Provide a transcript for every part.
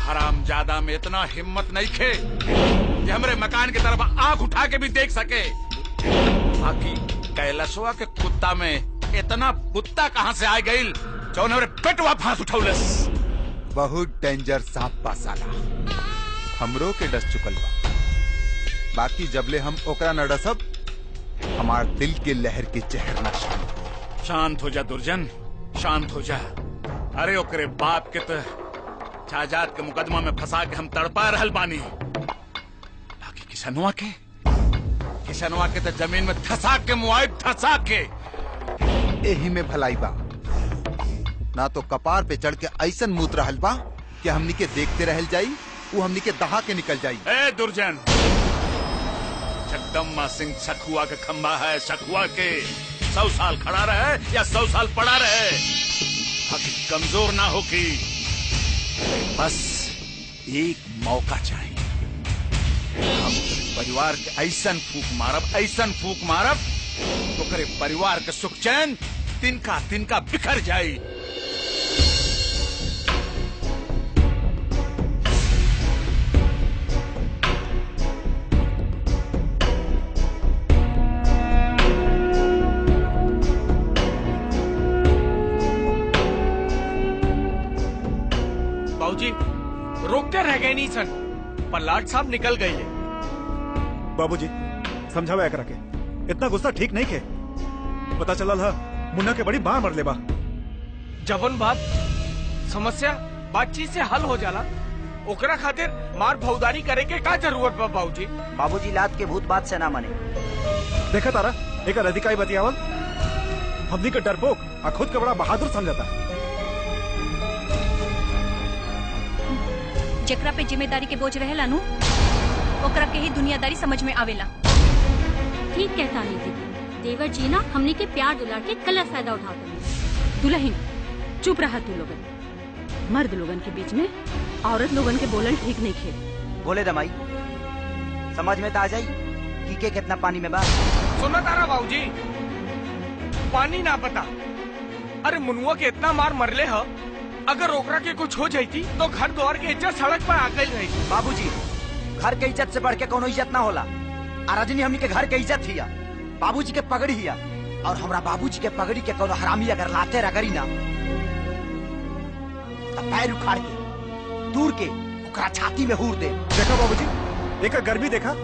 हरामजादा में इतना हिम्मत नहीं खे कि हमरे मकान की तरफ आंख उठा के भी देख सके। बाकी कैलाशवा के कुत्ता में इतना बुत्ता कहाँ से आ गई जो हमरे पेटवा फांस उठौलस। बहुत डेंजर सांप बा साला, हमरो के डस चुकल बा। बाकी जबले हम ओकरा न डसब, हमार दिल के लहर के चेहर न शांत। शांत हो जा दुर्जन, शांत हो जा। अरे ओकरे बाप के तो जायदाद के मुकदमा में फंसा के हम तड़पा रहल बानी। बाकी किसनवा के तो जमीन में धसा के मुआइब धसा के। एही में भलाई बा, ना तो कपार पे चढ़ के ऐसन मूत रहल बा कि हमनी के देखते रहल जाई, वो हमनी के दहा के निकल जाई। ए दुर्जन, जगदम्बा सिंह सखुआ के खंबा है। सखुआ के 100 साल खड़ा रहे या 100 साल पड़ा रहे, बाकी कमजोर ना हो कि बस एक मौका चाहिए। हम परिवार के ऐसन फूक मारब तो करे परिवार के सुख चैन तिनका बिखर जाई। बाबूजी रोकते रह गए नहीं सन, पर लाट साहब निकल गई है। बाबूजी समझावा एकरा के, इतना गुस्सा ठीक नहीं के। पता चलल है मुन्ना के बड़ी बार मर ले बा। जवन बात समस्या बातचीत से हल हो जाला, ओकरा खातिर मार भौदारी करे के का जरूरत बा बाबूजी? बाबूजी लात के भूत बात से ना माने। देखा तारा एक अधिकारी बतियावल, हमनी के डरपोक आ खुद के बड़ा बहादुर समझता। जेकरा पे जिम्मेदारी के बोझ रहेला नु, ओकरा के ही दुनियादारी समझ में आवेला। ठीक कहता नहीं दीदी, देवर जी ना हमने के प्यार दुलार के गलत फायदा उठाते हैं। दुल्हन चुप रहा तू लोगन, मर्द लोगन के बीच में औरत लोगन के बोलन ठीक नहीं खे। बोले दमाई, समझ में तो आ जाई कि के कितना पानी में बा। सुना तारा बाबूजी, पानी ना पता। अरे मुनुआ के इतना मार मरले ह, अगर ओकरा के कुछ हो जाती तो घर द्वार के इज्जत सड़क पर आ गई रही। बाबूजी घर के इज्जत से बढ़ के कोनो इज्जत ना होला। आ रजनी हमनी के घर के इज्जत हिया, बाबूजी के पगड़ी हिया, और हमरा बाबूजी के पगड़ी के कोनो हरामी अगर लाते रगड़ी ना, तो पैर उखाड़ के दूर के ओकरा छाती में हूर दे। देखा बाबूजी, एक गर्मी देखा,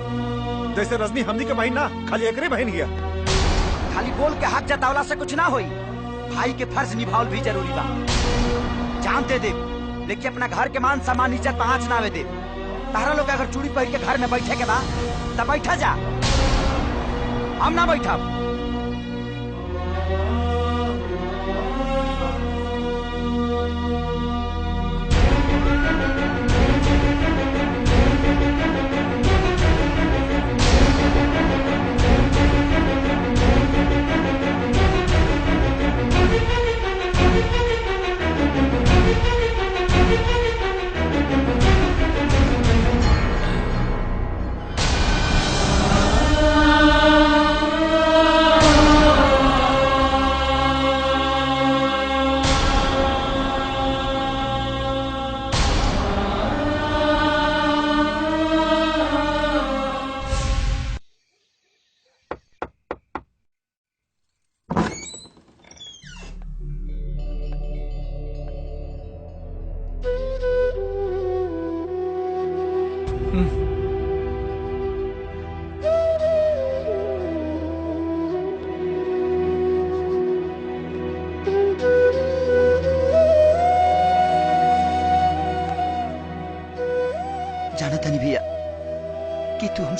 जैसे रजनी हमनी के बहन ना खाली एकरे बहन हिया। खाली बोल के हक जतावला से कुछ ना होई, भाई के फर्ज निभावल भी जरूरी बा। जान दे दे, लेकिन अपना घर के मान सम्मान इज्जत पहुंच ना दे। तारा लोग अगर चूड़ी पहन के घर में बैठे के बा तब बैठा जा, हम ना बैठा।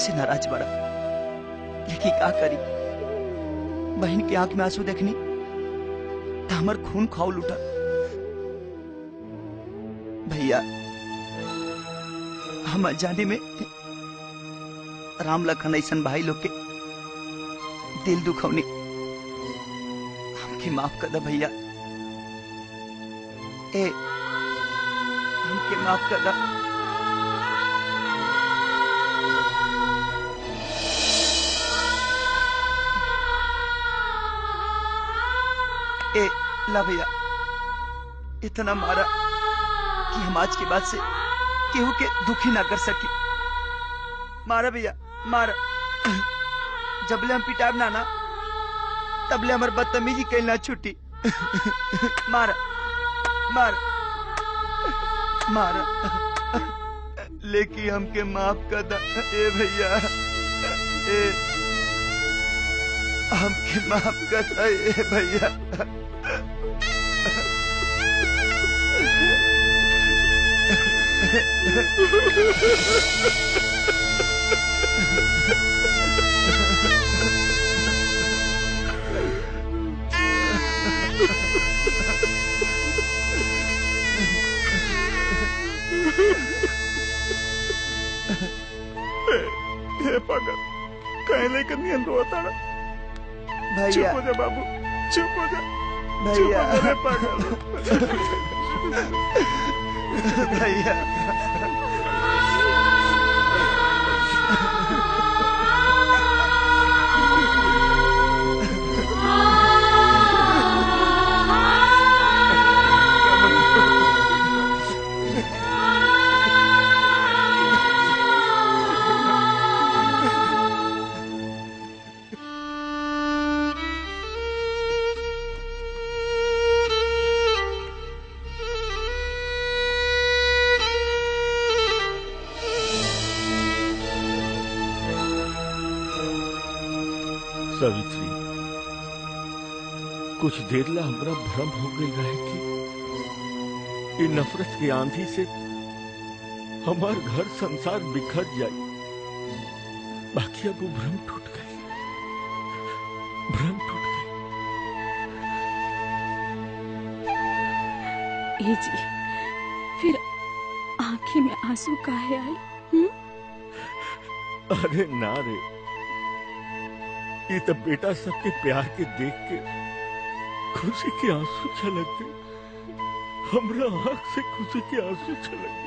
नाराज बड़ा, लेकिन क्या करी, बहन की आंख में आंसू देखनी तो हमार खून खौल उठा। भैया हम जाने में राम लखन ऐसन भाई लोग के दिल दुखौनी, हमके माफ कर दे भैया, ए हमके माफ कर दे। ए ला भैया, इतना मारा कि हम आज के बाद से केहू के दुखी ना कर सकी। मारा भैया मारा, जबले हम पिटाब ना तबले हमार बदतमीजी कैल ना छुट्टी। मारा मारा मारा, लेकिन हमके माफ कर दा ए भैया, ए हमके माफ कर दा ए भैया। हे पागल, कहीं लेकर नहीं रोता ना भैया। चुप हो जा बाबू, चुप हो जा भैया। चुप हो जा पागल। भैया सावित्री, कुछ देर ला हमरा भ्रम हो गई रहे कि इन नफरत की आंधी से हमार घर संसार बिखर जाए, बाकी अब वो भ्रम टूट गई, भ्रम टूट ए जी, फिर आंखें में आंसू काहे आए? अरे ना रे, ये तो बेटा सबके प्यार के देख के खुशी के आंसू छलक गए, हमरा आंख से खुशी के आंसू छलक गए।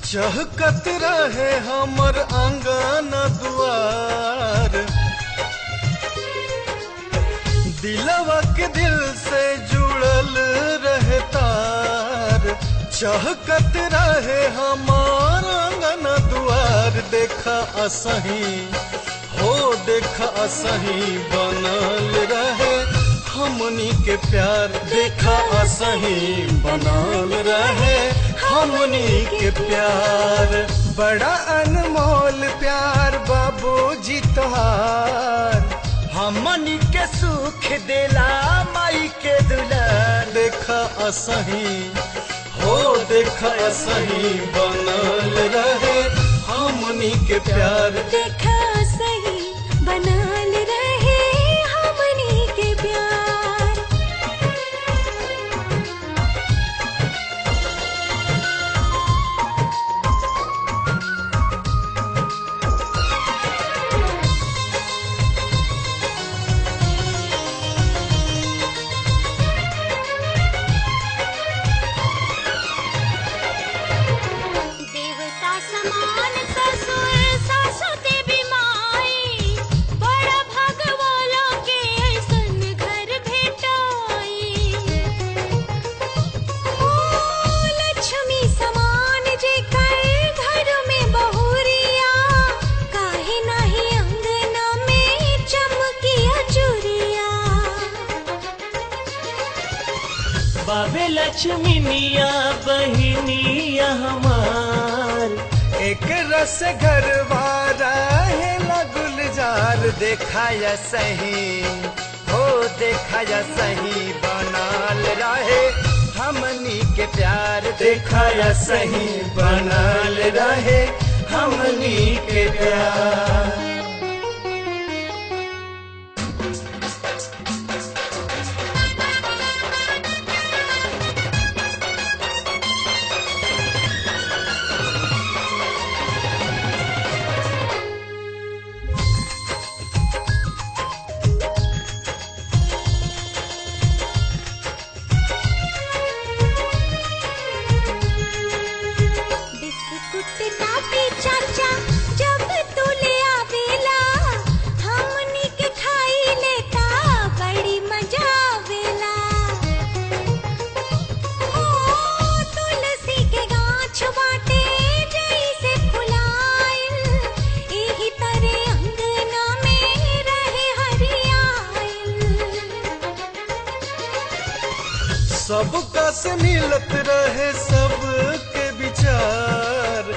चहकत रहे हमर आंगन दुआर, दिलवा के दिल से जुड़ल रहे तार, चहकत रहे हमार आंगन दुआर। देखा असही हो, देखा असही बनल रहे हमनी के प्यार, देखा असही बनल रहे हमनी के प्यार। बड़ा अनमोल प्यार बाबूजी तोहार, हमनी के सुख देला माई के दुलार। देखा असही हो, देखा असही बनल रहे हमनी के प्यार, देखा असही बनल रहे हमनी के प्यार। बाबे लक्ष्मीनिया बहिनिया हमार, एक रस घरवारा है गुलजार। देखाया सही हो, देखाया सही बनाल रहे हमनी के प्यार, देखाया सही बनाल रहे हमनी के प्यार। सबका से मिलत रहे सबके विचार,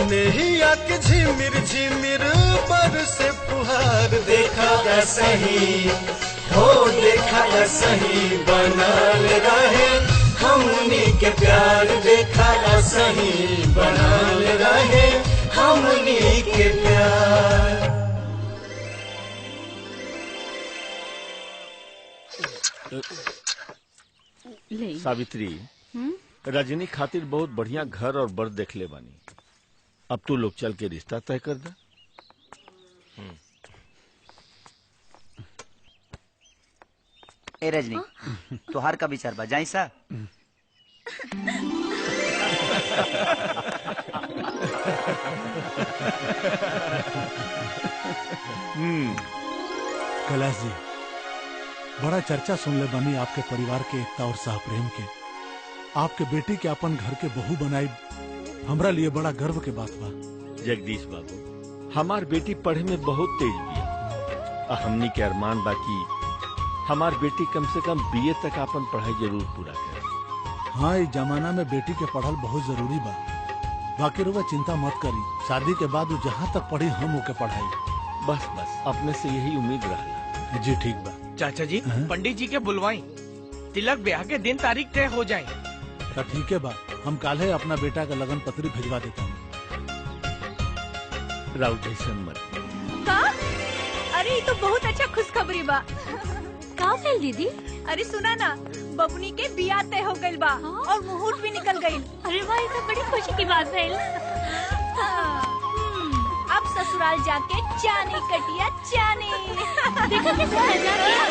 नैया के झिमिर झिमिर पर से फुहार। देखा सही हो देखा सही बनल रहे हमनी के प्यार। देखा सही बनल रहे हमनी के प्यार। सावित्री, रजनी खातिर बहुत बढ़िया घर और बर देख ले बानी। अब तू लोग चल के रिश्ता तय कर दे। ए रजनी, तुहार का विचार बा जाई सा? कैलाश जी, बड़ा चर्चा सुन ले बानी आपके परिवार के एकता और सह प्रेम के। आपके बेटी के अपन घर के बहू बनाई हमरा लिए बड़ा गर्व के बात बा। जगदीश बाबू, हमार बेटी पढ़े में बहुत तेज बिया। हमनी के अरमान बाकी हमार बेटी कम से कम बीए तक अपन पढ़ाई जरूर पूरा करे। हाँ, इस जमाना में बेटी के पढ़ल बहुत जरूरी बा। बाकी रुआ चिंता मत करी, शादी के बाद वो जहाँ तक पढ़ी हम ओके पढ़ाई। बस बस अपने से यही उम्मीद रहा। जी ठीक बा। चाचा जी, पंडित जी के बुलवाई, तिलक ब्याह के दिन तारीख तय हो जाए। तो ठीक है बा, हम काले अपना बेटा का लगन पत्री भिजवा देता हूँ। राउत जैसन मत का? अरे ये तो बहुत अच्छा खुशखबरी बा। का भेल दीदी? अरे सुना ना, बबुनी के बियाह तय हो गइल बा और मुहूर्त भी निकल गइल। अरे वाह, ये तो बड़ी खुशी की बात भेल। अब ससुराल जाके चानी कटिया चानी। देखो किस मजा किया।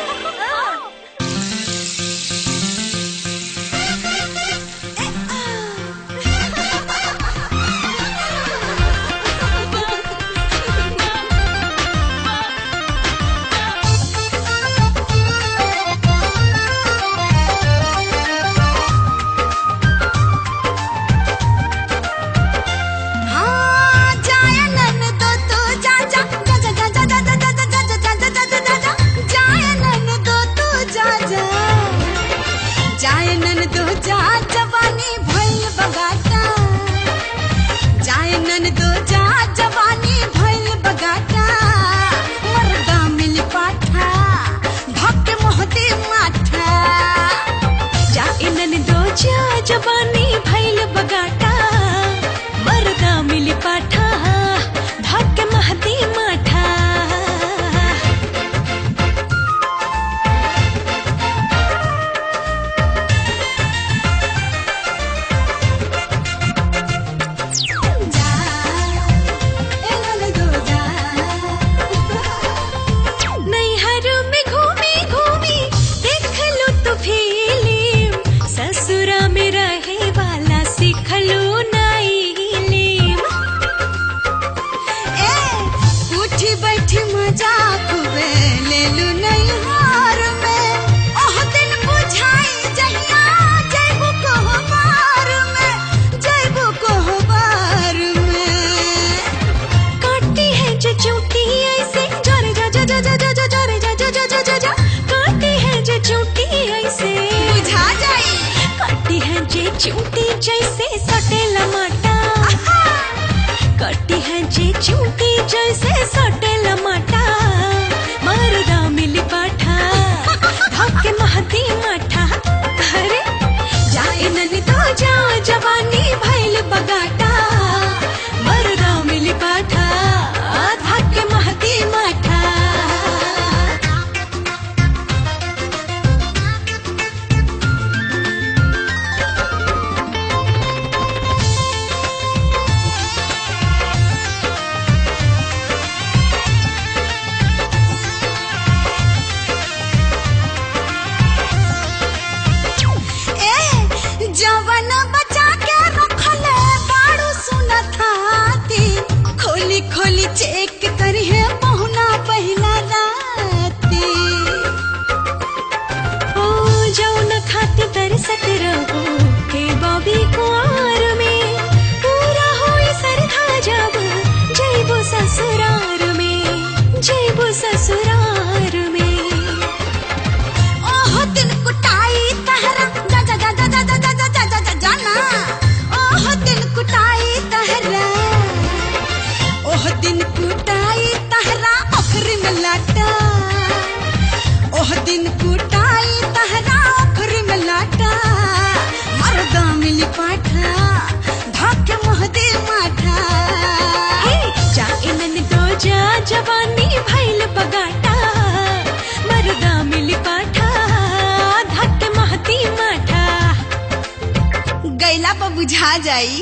जवानी भैल बगाटा, मरदा मिली पाठा, धक महती माठा। नैहर में घूमी घूमी देख लो तो फिल्म, ससुरा में रहे वाला सीख लो नईलिम। उठी बैठी मजाक ले लू नैहर में, ओह दिन बुझाई जहिया जैबू कोहबार में, जैबू कोहबार में। काटी है जो चूटी ऐसे जरे जा जा जा जा जा जरे जा जा जा जा जा, काटी है जो चूटी ऐसे बुझा जाई, काटी है जे चूटी जैसे सटेला माटा, काटी है जे चूटी जैसे सटेला माटा, मरदा मिली पाठा, धक्के महती माठा। अरे जाए ननी तो जा जवानी भैल बगाटा, मरदा मिली पाठा। कहाँ जाई।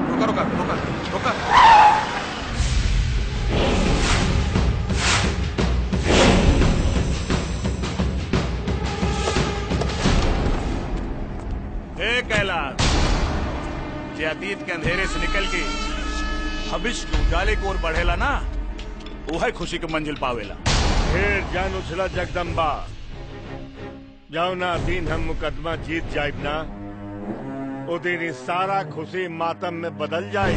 रुका रुका रुका रुका। हे कैलाश, जे अतीत के अंधेरे से निकल के भविष्य के उजाले की ओर बढ़ेला ना, वो है खुशी की मंजिल पावेला। फिर जान उछला जगदम्बा, जाओ ना दिन हम मुकदमा जीत जाए ना, वो दिन ही सारा खुशी मातम में बदल जाए।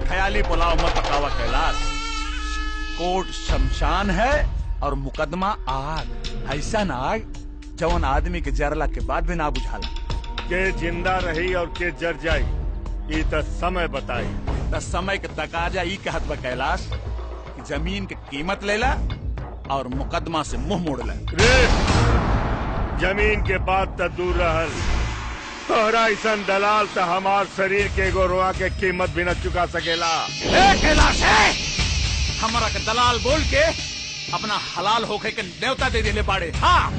ख्याली पुलाव मत पकावा कैलाश, कोर्ट शमशान है और मुकदमा आग। ऐसा ना आग जवन आदमी के जरला के बाद भी ना बुझाला। के जिंदा रही और के जर जाई, ये तो समय बताई। तो समय के तकाजा ई कहत बा कैलाश कि जमीन के कीमत लेला और मुकदमा से मुंह मोड़ला। जमीन के बाद तो दूर रहल, तोहरा ऐसन दलाल तो हमार शरीर के गोरुआ के कीमत भी न चुका सकेला। कैलाश है हमारा के दलाल बोल के अपना हलाल होके के न्योता दे देले बाड़े। हाँ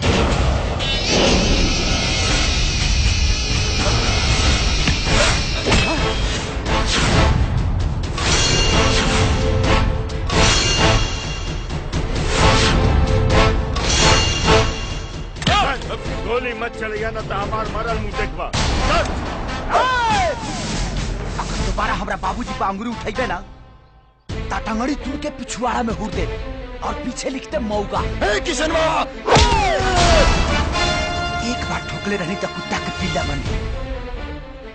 गोली मत चलिया न तो हमार मरल मुँह देखबा। अगर दोबारा हमरा बाबूजी पे अंगुरी उठेबे ना, ता टंगड़ी तोड़ के पिछुआड़ा में हुर दे और पीछे लिखते मौगा। किशनवा, एक बार ठोकले रहनी तो कुत्ता के पिल्ला बन गई।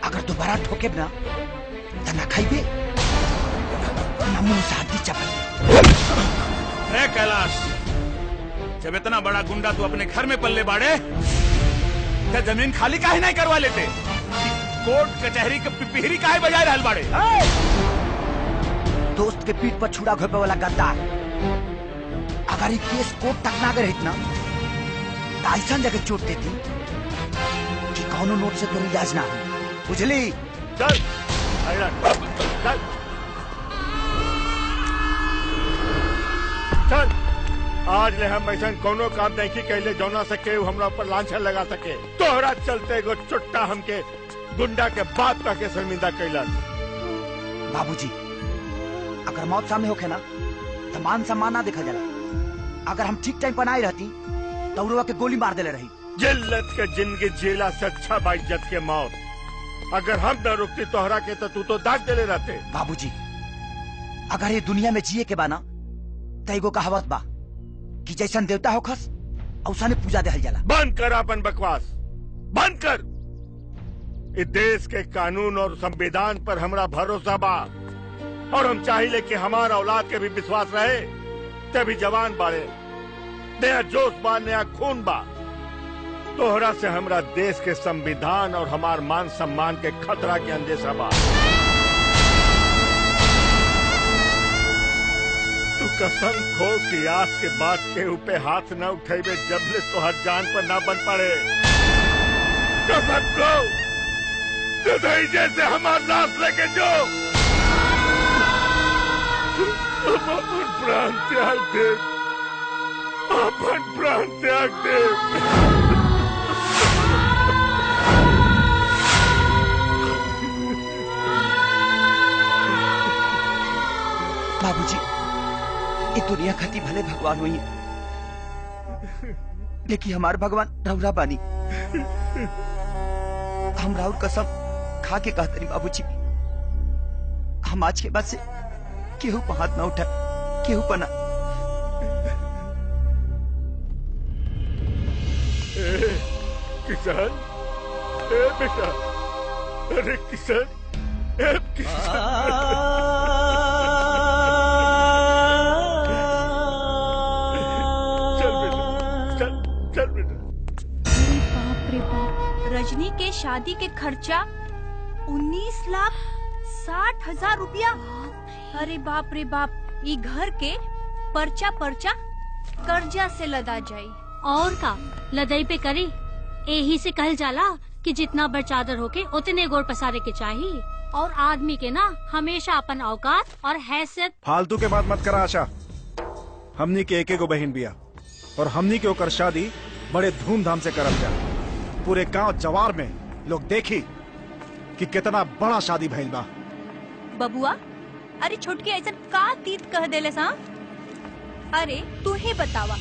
अगर दोबारा ठोके ना तो ना खाइबे ना मुंह से हड्डी चपल। कैलाश, जब इतना बड़ा गुंडा तू अपने घर में पल्ले बाड़े, क्या जमीन खाली काहे नहीं करवा लेते? कोर्ट कचहरी के पिपहिरी काहे बजाय रहल बाड़े? दोस्त के पीठ पर छुरा घोपे वाला गद्दार, अगर ये केस कोर्ट तक ना गए ना तो ऐसा जगह चोट देती कि कौनो नोट से तो इलाज ना हो। बुझली? चल चल चल, आज ले हम ऐसा कोनो काम नहीं की कैले जौना सके हमरा ऊपर लांछन लगा सके। तोहरा चलते गो चुट्टा हमके गुंडा के बाप का के शर्मिंदा कैलाश। बाबूजी, अगर मौत सामने होके ना तो मान सम्मान ना देखा जाला। अगर हम ठीक टाइम पर आई रहती तो उड़वा के गोली मार देले रही। जिल्लत के जिंदगी जेला से अच्छा बा इज्जत के मौत। अगर हम न रुकती तोहरा के तो तू तो दाग देले रहते। बाबूजी, अगर ये दुनिया में जिए के बाना तो एगो कहावत बा कि जैसन देवता हो खस औसने पूजा देहल जाला। बंद कर अपन बकवास, बंद कर। इस देश के कानून और संविधान पर हमरा भरोसा बा और हम चाहिए कि हमारा औलाद के भी विश्वास रहे। तभी जवान बाड़े, नया जोश बा, नया खून बा। तोहरा से हमरा देश के संविधान और हमार मान सम्मान के खतरा के अंदेशा बा। तू कसम खो कि आज के बाद केहू पे हाथ न उठेबे जबले तोहर जान पर ना बन पड़े। कसम खो, तुझे जैसे हमार लाश लेके जो अपन प्राण त्याग दे, अपन प्राण त्याग दे। बाबूजी, ये दुनिया खाती भले भगवान हुई है, लेकिन हमारे भगवान रौरा बानी। हम राउर कसम खा के कहते नहीं बाबूजी, हम आज के बाद से केहू पर हाथ ना उठा, केहू पर ना। किसान, बेटा, अरे किसान, बाप रे बाप, रजनी के शादी के खर्चा 19,60,000 रुपया। अरे बाप रे बाप, ये घर के पर्चा पर्चा कर्जा से लदा जाई। और का लदाई पे करी। यही से कहल जाला कि जितना बड़ चादर होके उतने गोड़ पसारे के चाहिए। और आदमी के ना हमेशा अपन औकात और हैसियत। फालतू के बात मत करा आशा। हमनी के एक एगो बहन बिया और हमनी के ओकर शादी बड़े धूमधाम से करल जा। पूरे गांव जवार में लोग देखी कि कितना बड़ा शादी भइल बा। बबुआ, अरे छोटकी ऐसा का तीत कह देले सा? अरे तू ही बतावा,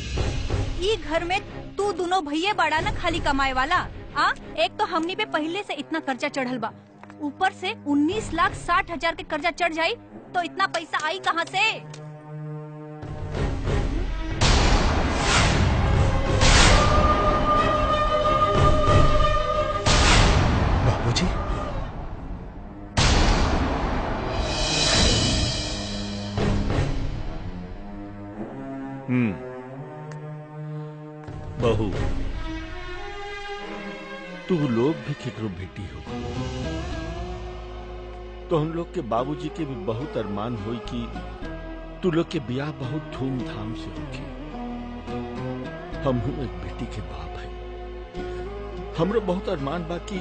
ई घर में तू दोनों भैया बड़ा ना खाली कमाए वाला। एक तो हमनी पे पहले से इतना कर्जा चढ़ल बा, ऊपर से 19,60,000 के कर्जा चढ़ जाई तो इतना पैसा आई कहाँ से? बाबूजी, बहू, तू लोग भी केकरो बेटी हो तो हम लोग के बाबूजी के भी बहुत अरमान होई कि तू लोग के ब्याह बहुत धूमधाम से होगी। हम एक बेटी के बाप है, हमरो बहुत अरमान बा कि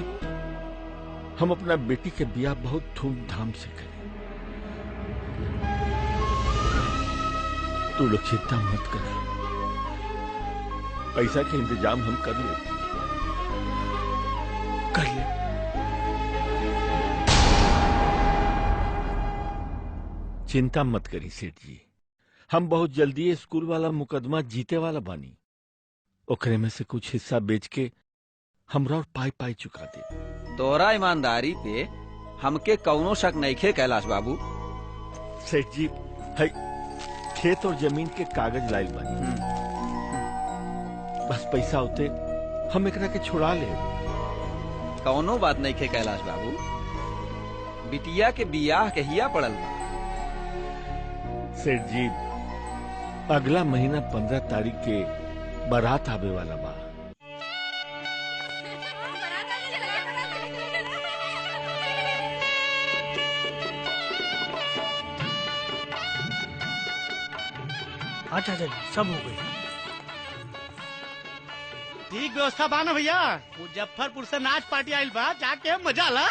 हम अपना बेटी के ब्याह बहुत धूमधाम से करें। तू लोग चिंता मत कर, पैसा के इंतजाम हम कर ले। चिंता मत करी सेठ जी, हम बहुत जल्दी स्कूल वाला मुकदमा जीते वाला बानी। ओकरे में से कुछ हिस्सा बेच के हमरा और पाई चुका दे। तोरा ईमानदारी पे हमके कौनो शक नहीं खे कैलाश बाबू। सेठ जी, है खेत और जमीन के कागज लाइल बानी, बस पैसा होते हम एकरा के छुड़ा ले। कौनो बात नहीं खे कैलाश बाबू, बिटिया के बियाह के हिया पड़ल बा। सेठ जी, अगला महीना 15 तारीख के बारात आवे वाला बा। अच्छा सब हो गई। ठीक व्यवस्था बा ना भैया? मुजफ्फरपुर से नाच पार्टी आइल बा, जाके मजा ला।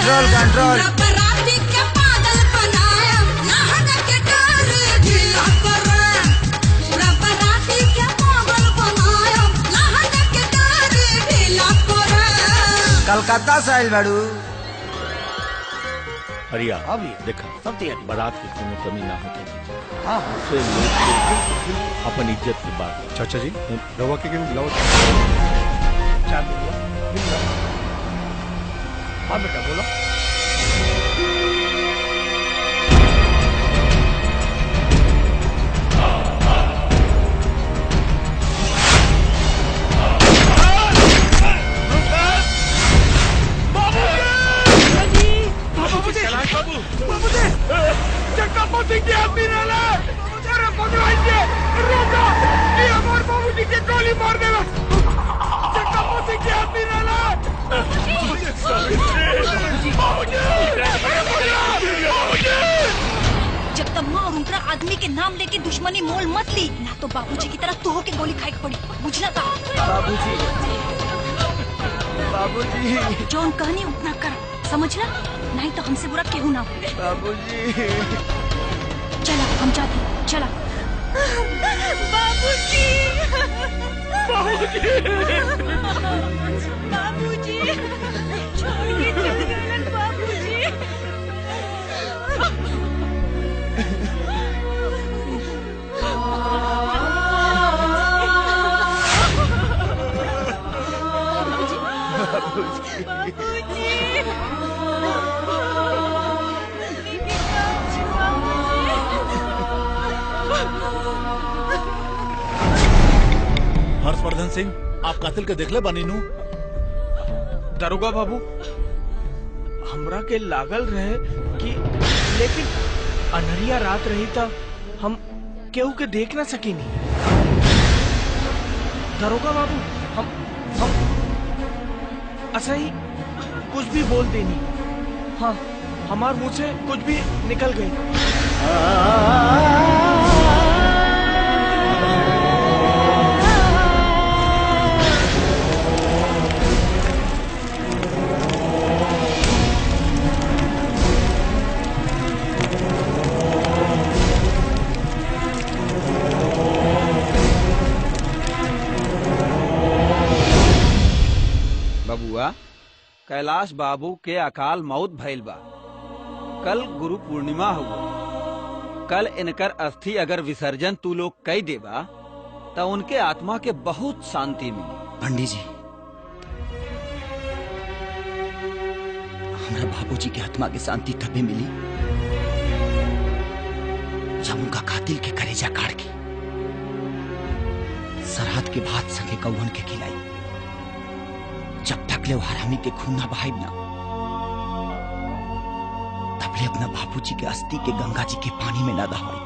Control control. बराती के पागल बनाया लहंगा के डर ढीला करे। पूरा बराती के पागल बनाया लहंगा के डर ढीला करे। कलकत्ता से आइल बाड़ू। हरिया अभी देखा सब तैयारी। बारात की कोनो कमी ना होती हाँ से लोग अपन इज्जत की बात। चाचा जी रवा के लाओ। हाँ बेटा बोलो। गोली मार देगा। जब तक माँ और उनका आदमी के नाम लेके दुश्मनी मोल मत ली, ना तो बाबूजी की तरह तो के गोली खाई पड़ी। बुझला था? बाबूजी बाबूजी जौन कहनी उतना कर, समझला? नहीं तो हमसे बुरा केहू ना हो। बाबूजी चला हम जाते, चला। बाबूजी बाबूजी बाबूजी छोड़ के चल गए बाबूजी। हर्षवर्धन सिंह, आप कातिल के देखले बानी नु? दरोगा बाबू हमरा के लागल रहे कि, लेकिन अनहरिया रात रही था हम केहू के देख ना सकीनी। दरोगा बाबू हम ऐसा ही कुछ भी बोल देनी। हाँ हमार मुंह से कुछ भी निकल गई। बबुआ कैलाश बाबू के अकाल मौत भइल बा। कल गुरु पूर्णिमा हुआ। कल इनकर अस्थि अगर विसर्जन तू लोग कई देबा तो उनके आत्मा के बहुत शांति मिली। पंडित जी, हमारा बाबूजी के आत्मा की शांति तभी मिली जब उनका कातिल के कलेजा काट के सरहद के भात संगे कौवन के खिलाई। जब तक ले हरामी के खून ना बहाई ना, तब ले अपना बाबूजी के अस्थि के गंगा जी के पानी में ना दहाई,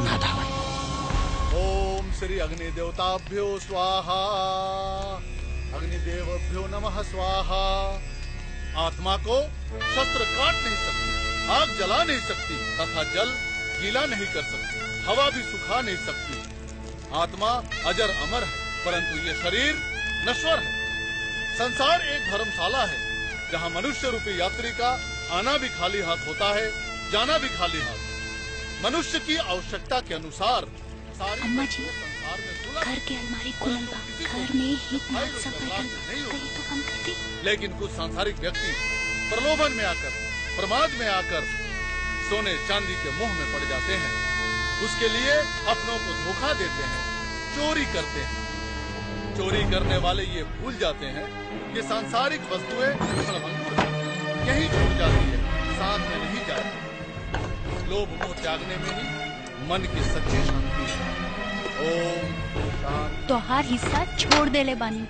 ना दहाई। ओम श्री अग्नि देवताभ्यो स्वाहा, अग्निदेवभ्यो नमः स्वाहा। आत्मा को शस्त्र काट नहीं सकती, आग जला नहीं सकती तथा जल गीला नहीं कर सकती, हवा भी सुखा नहीं सकती। आत्मा अजर अमर है, परंतु ये शरीर नश्वर है। संसार एक धर्मशाला है जहाँ मनुष्य रूपी यात्री का आना भी खाली हाथ होता है, जाना भी खाली हाथ। मनुष्य की आवश्यकता के अनुसार अम्मा जी, घर के अलमारी खुलल बा, घर में ही नाथ सब बैठल बा, कहीं तो बंद कर दी। लेकिन कुछ सांसारिक व्यक्ति प्रलोभन में आकर, प्रमाद में आकर सोने चांदी के मोह में पड़ जाते हैं। उसके लिए अपनों को धोखा देते हैं, चोरी करते हैं। चोरी करने वाले ये भूल जाते हैं कि सांसारिक वस्तुएं क्षणभंगुर हैं, यही छूट जाती है, साथ में नहीं जाती। लोभ मोह त्यागने में ही मन की सच्ची शांति है। ओम शांति। त्योहार हिस्सा छोड़ देले बानी।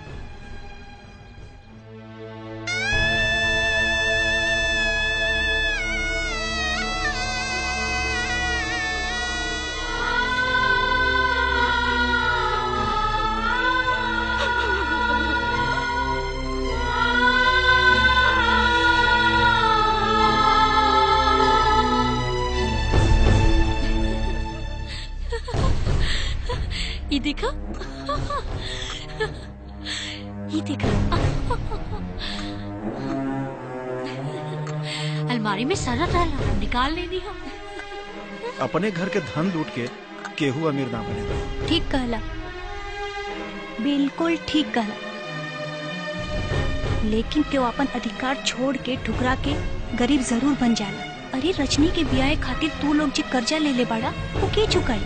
ये देखा, ये देखा। अलमारी में सरत रहला, निकाल ले दिया। अपने घर के धन लूट के केहू अमीर ना बनेगा। ठीक कहला, बिल्कुल ठीक कहला। लेकिन क्यों अपन अधिकार छोड़ के ठुकरा के गरीब जरूर बन जाला। अरे रजनी के ब्याह खातिर तू लोग जो कर्जा ले ले बाड़ा वो के चुकाई?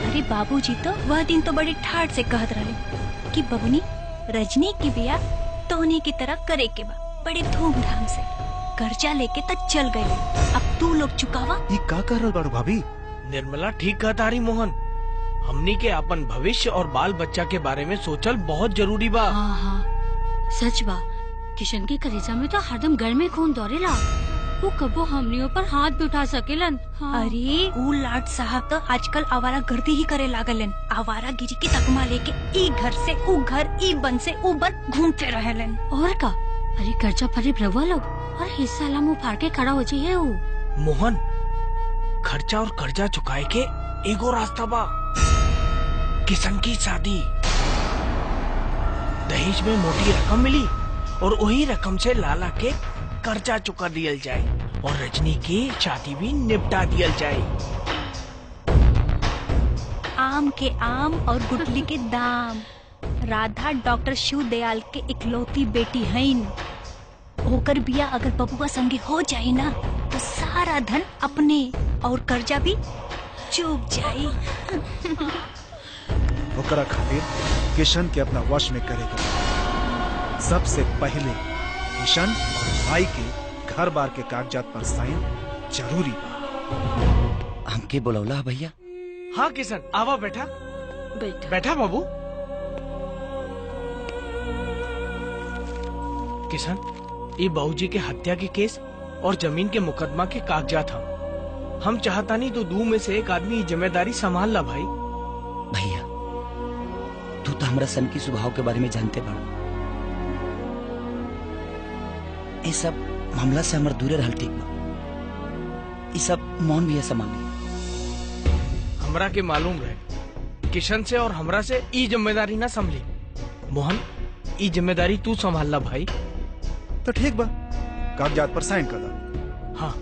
अरे बाबूजी तो वह दिन तो बड़े ठाट से कहत रहे कि बबुनी रजनी की ब्याह तोहनी की तरह करे के बा, बड़े धूमधाम से। कर्जा लेके तक चल गए, अब तू लोग चुकावा। ये का कर रहल बाड़ू भाभी? निर्मला ठीक कहता रही मोहन, हमनी के अपन भविष्य और बाल बच्चा के बारे में सोचल बहुत जरूरी बा। हाँ हाँ सच बा। किशन के कलेजा में तो हरदम घर में खून दौड़ेला, वो कबो हमनियों पर हाथ भी उठा सकेलन। हाँ। अरे वो लाट साहब तो आजकल आवारा गर्दी ही करे लागलन। आवारा गिरी के तकमा लेके ई घर से ऊ घर, ई बन से ऊ बन घूमते रहेलन। और का? अरे कर्जा फरे रवा लोग और हिस्सा ला मुँह फाड़ के खड़ा हो जाइए। वो मोहन, खर्चा और कर्जा चुकाए के एगो रास्ता बा, किशन की शादी। दहेज में मोटी रकम मिली और वही रकम से लाला के कर्जा चुका दिया जाए और रजनी की शादी भी निपटा दिया जाए। आम के आम और गुटली के दाम। राधा डॉक्टर शिव दयाल के इकलौती बेटी हईन। होकर बिया अगर बबुआ संगे हो जाए ना तो सारा धन अपने और कर्जा भी चूक जाए। ओकरा खातिर किशन के अपना वश में करेगा। सबसे पहले किशन और भाई के घर बार के कागजात पर साइन जरूरी बा। हमके बुलौला भैया? हाँ किशन, आवा बैठा बैठा बाबू। किशन, ये बाबूजी के हत्या के केस और जमीन के मुकदमा के कागजात हम चाहता नहीं तो दो में से एक आदमी जिम्मेदारी संभाल ला। भाई भैया तू तो हमारा सन की स्वभाव के बारे में जानते बड़ा। ये सब मामला से हमारे दूरे रहल ठीक बा। ये सब मौन भी है संभाली। हमरा के मालूम रहे किशन से और हमरा से ई जिम्मेदारी ना संभली। मोहन, ई जिम्मेदारी तू संभाल ला भाई। तो ठीक बा, कागजात पर साइन कर दो। हाँ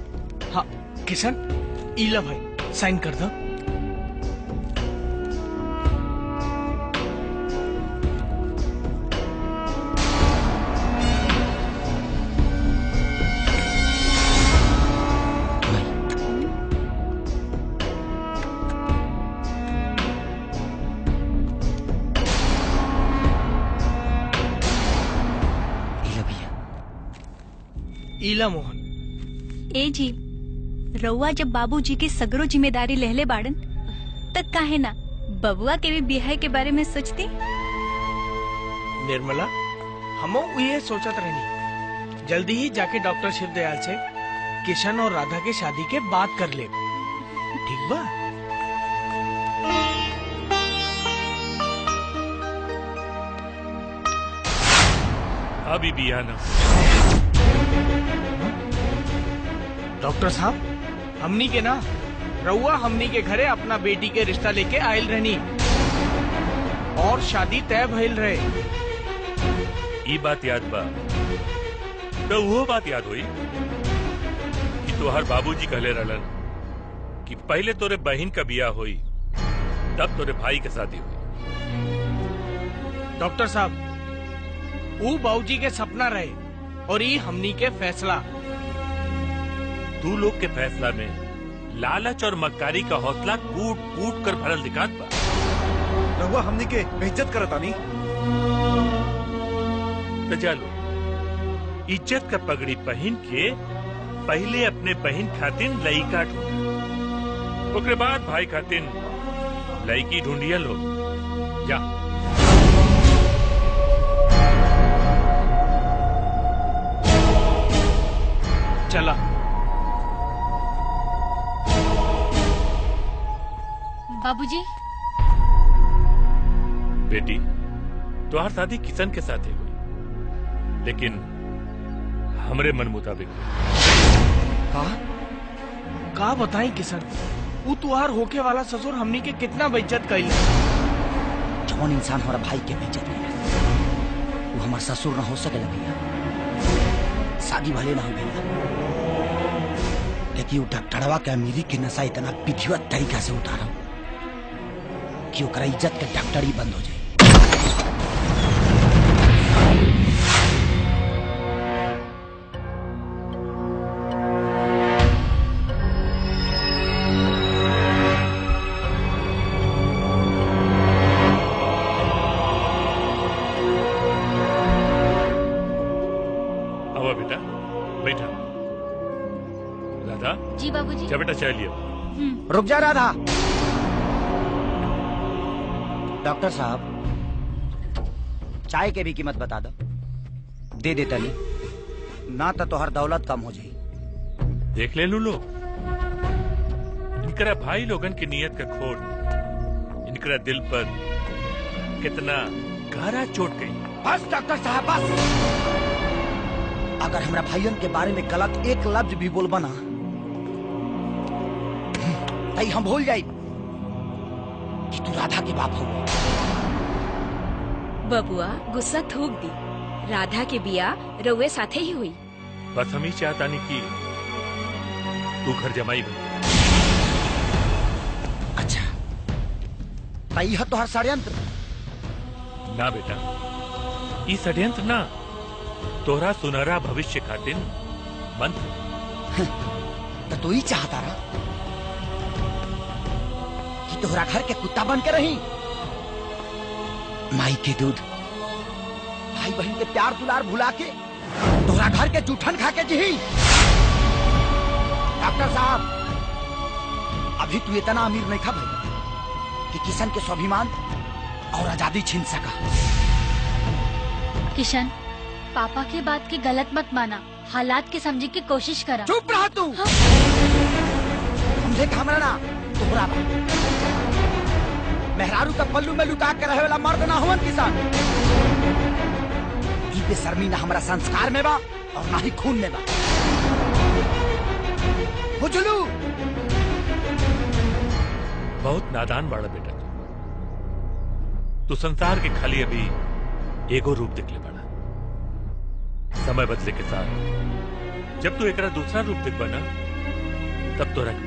हाँ किशन, इला भाई साइन कर दो। इला मोहन। ए जी, रउआ जब बाबूजी की सगरो जिम्मेदारी लेहले बाड़न तक काहे ना बबुआ के भी बिहाई के बारे में सोचती। निर्मला, हमो ये सोचत रहनी जल्दी ही जाके डॉक्टर शिव दयाल से किशन और राधा के शादी के बात कर ले। ठीक बा? अभी भी आना। डॉक्टर साहब, हमनी के ना रउआ हमनी के घरे अपना बेटी के रिश्ता लेके आयल रहनी और शादी तय भइल रहे। ई बात याद बा तो वो बात याद हुई कि तोहर बाबूजी कहले रहलन कि पहले तोरे बहन का बियाह हुई तब तोरे भाई के शादी हुई। डॉक्टर साहब, वो बाबूजी के सपना रहे और ये हमनी के फैसला। तू लोग के फैसला में लालच और मक्कारी का हौसला कूट कूट कर भरल दिखात बा। रहुआ हमनी के बेइज्जत करता नहीं। तो चलो इज्जत का पगड़ी पहन के पहले अपने बहन खातिन लड़का ढूंढ, उसके बाद भाई खातिन लड़की ढूंढिया लोग। जा चला। बाबूजी। बेटी, तुम्हारी शादी किशन के साथ ही हुई, लेकिन हमरे मन मुताबिक। का बताई किशन, वो तुहार होके वाला ससुर हमनी के कितना बेइज्जत कइल। जौन इंसान हमारा भाई के बेइज्जत नहीं वो हमारा ससुर ना हो सकेला भैया। शादी भले ना हो भैया लेकिन वो डॉक्टरवा के अमीरी के नशा इतना विधिवत तरीका से उतारा कि ओकरा इज्जत के डॉक्टर ही बंद हो जाए। आवा बेटा, बैठा। राधा। जी बाबूजी। जा बेटा चाय लिया। रुक जा राधा। डॉक्टर साहब, चाय के भी कीमत बता दो। दे दे तनी, ना तो हर दौलत कम हो जाए। देख ले लूलो, इनकरा भाई लोगन की नियत का खोट इनकरा दिल पर कितना गहरा चोट गई। बस डॉक्टर साहब बस। अगर हमरा भाईयन के बारे में गलत एक लफ्ज भी बोलबा ना तई हम भूल जाई कि तू राधा के बाप हो। बबुआ गुस्सा थूक दी। राधा के बिया रउए साथे ही हुई। बस हम ही चाहता नहीं कि तू घर जमाई बन। अच्छा, तई है तोहर षड्यंत्र। ना बेटा, ई षड्यंत्र ना, तोहरा सुनहरा भविष्य खातिर मंत्र। तो तू ही चाहता रहा कि तोहरा घर के कुत्ता बन के रही। माई के दूध, भाई बहन के प्यार दुलार भुला के तोहरा घर के जूठन खा के जी। डॉक्टर साहब, अभी तू इतना अमीर नहीं था भाई कि किशन के स्वाभिमान और आजादी छीन सका। किशन, पापा की बात की गलत मत माना, हालात के समझने की कोशिश करा। चुप रहा तू। समझे हमरा ना तोहरा मेहरारू का पल्लू में लुका के रहे वाला मर्द ना हुवन किसान। ई बेशर्मी ना हमारा संस्कार में बा और ना ही खून में बा। बुझलू? बहुत नादान बाड़ा बेटा तू संसार के खाली अभी एगो रूप दिखले बड़ा। समय बदले के साथ जब तू एकरा दूसरा रूप दिख बना तब तोरा के